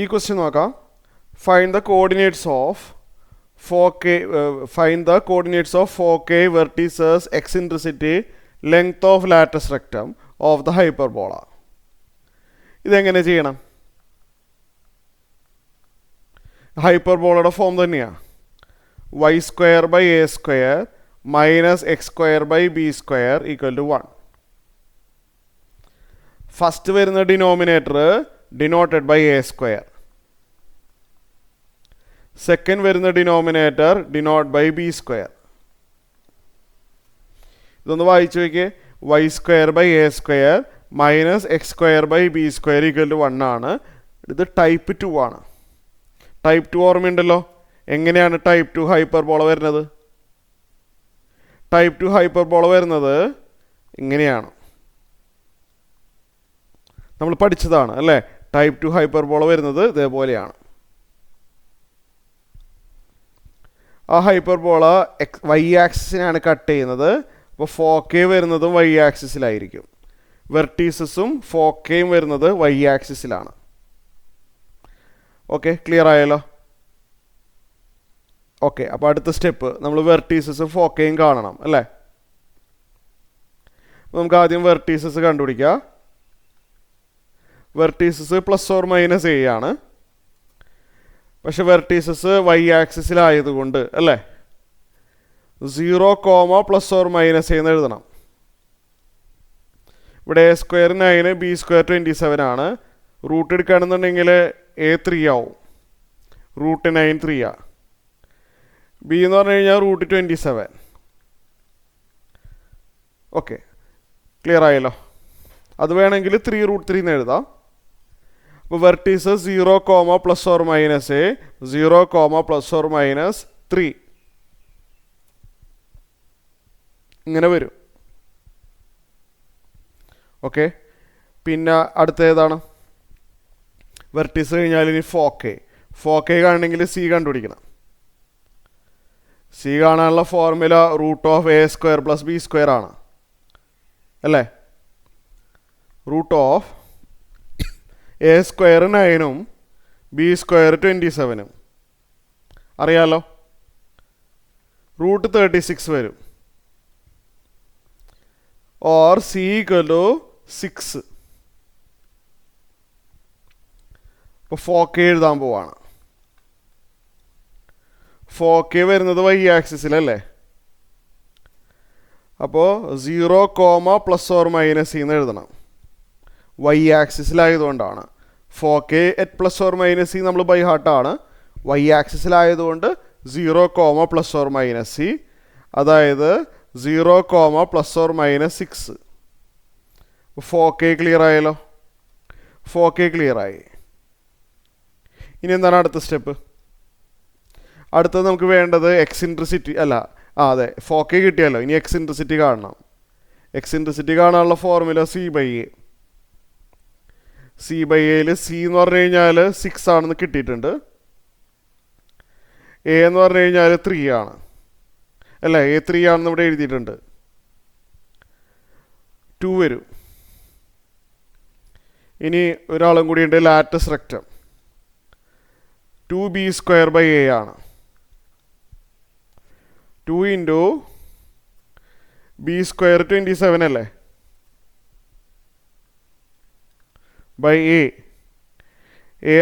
ഈ ക്വസ്റ്റ്യൻ നോക്കാം. Find the coordinates of 4k vertices, eccentricity, length of latus rectum of the hyperbola. ഇതെങ്ങനെ ചെയ്യണം? ഹൈപ്പർബോളയുടെ form തന്നെയാണ്. y² minus x² b² equal to 1. First വരുന്ന denominator denoted by a². Second വരുന്ന denominator denote by b². ഇതൊന്ന് വായിച്ചു നോക്കിയേ. y² minus x² b² equal to 1 ആണ്. ഇത് ടൈപ്പ് 2 ആണ്. ടൈപ്പ് 2 ഓർമ്മയുണ്ടല്ലോ. എങ്ങനെയാണ് ടൈപ്പ് 2 ഹൈപ്പർബോള വരുന്നത്? ടൈപ്പ് 2 ഹൈപ്പർബോള വരുന്നത് ഇങ്ങനെയാണ്. നമ്മൾ പഠിച്ചതാണ് അല്ലേ? ടൈപ്പ് 2 ഹൈപ്പർബോള വരുന്നത് ഇതേപോലെയാണ്. ആ ഹൈപ്പർബോള y ആക്സിസിനാണ് കട്ട് ചെയ്യുന്നത്. അപ്പോൾ 4k വരുന്നതും y ആക്സിസിലായിരിക്കും. വെർട്ടീസസും 4kയും വരുന്നത് y ആക്സിസിലാണ്. ഓക്കെ, ക്ലിയർ ആയല്ലോ? ഓക്കെ, അപ്പോൾ അടുത്ത സ്റ്റെപ്പ് നമ്മൾ വെർട്ടീസസും 4kയും കാണണം അല്ലേ? നമുക്ക് ആദ്യം വെർട്ടീസസ് കണ്ടുപിടിക്കുക. വെർട്ടീസസ് +or - a ആണ്. പക്ഷെ വെർട്ടീസസ് y ആക്സിസിലായതുകൊണ്ട് അല്ലേ 0, +or - a എന്ന് എഴുതണം. ഇവിടെ a² 9, b² 27 ആണ്. റൂട്ട് എടുക്കുകയാണെന്നുണ്ടെങ്കിൽ a 3 ആവും. റൂട്ട് 9 3 ആ. b എന്ന് പറഞ്ഞു കഴിഞ്ഞാൽ റൂട്ട് 27. ഓക്കെ, ക്ലിയർ ആയല്ലോ? അത് വേണമെങ്കിൽ 3 √3 എന്ന് എഴുതാം. അപ്പോൾ വെർട്ടീസസ് 0, +or - a, 0, +or - 3 ഇങ്ങനെ വരും. ഓക്കെ, പിന്നെ അടുത്ത ഏതാണ്? വെർട്ടീസ് കഴിഞ്ഞാൽ ഇനി 4k കാണണമെങ്കിൽ c കണ്ടുപിടിക്കണം. c കാണാനുള്ള ഫോർമുല √(a² + b² ആണ് അല്ലേ? √(a² 9ഉം b² 27ഉം അറിയാലോ. √36 വരും. or c = 6. ഇപ്പോൾ 4k എഴുതാൻ പോവാണ്. 4k വരുന്നത് y ആക്സിസിലല്ലേ? അപ്പോൾ 0, +or - c എന്ന് എഴുതണം. y ആക്സിസിലായതുകൊണ്ടാണ്. 4k at +or - c നമ്മൾ ബൈ ഹാർട്ടാണ്. y ആക്സിസിലായതുകൊണ്ട് 0, +or - c, അതായത് 0, +or - 6. 4k ക്ലിയർ ആയല്ലോ? 4k ക്ലിയർ ആയി. ഇനി എന്താണ് അടുത്ത സ്റ്റെപ്പ്? അടുത്തത് നമുക്ക് വേണ്ടത് എക്സിൻട്രിസിറ്റി അല്ല, അതെ 4k കിട്ടിയല്ലോ. ഇനി എക്സിൻട്രിസിറ്റി കാണണം. എക്സിൻട്രിസിറ്റി കാണാനുള്ള ഫോർമുല c/a. c/aയിൽ c എന്ന് പറഞ്ഞു കഴിഞ്ഞാൽ 6 ആണെന്ന് കിട്ടിയിട്ടുണ്ട്. a എന്ന് പറഞ്ഞു കഴിഞ്ഞാൽ 3 ആണ് അല്ലേ? a 3 ആണെന്ന് ഇവിടെ എഴുതിയിട്ടുണ്ട്. 2 വരും. ഇനി ഒരാളും കൂടിയുണ്ട്, ലാറ്റസ് റെക്റ്റം. 2b² a ആണ്. 2 × b² 27 അല്ലേ? By a.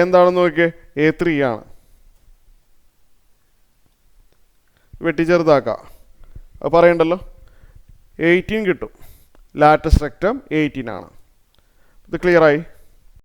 എന്താണെന്ന് നോക്കിയേ, a 3 ആണ്. വെട്ടി ചെറുതാക്കാം. അത് പറയണ്ടല്ലോ. 18 കിട്ടും. ലാറ്റസ് റെക്റ്റം 18 ആണ്. ഇത് ക്ലിയർ ആയി?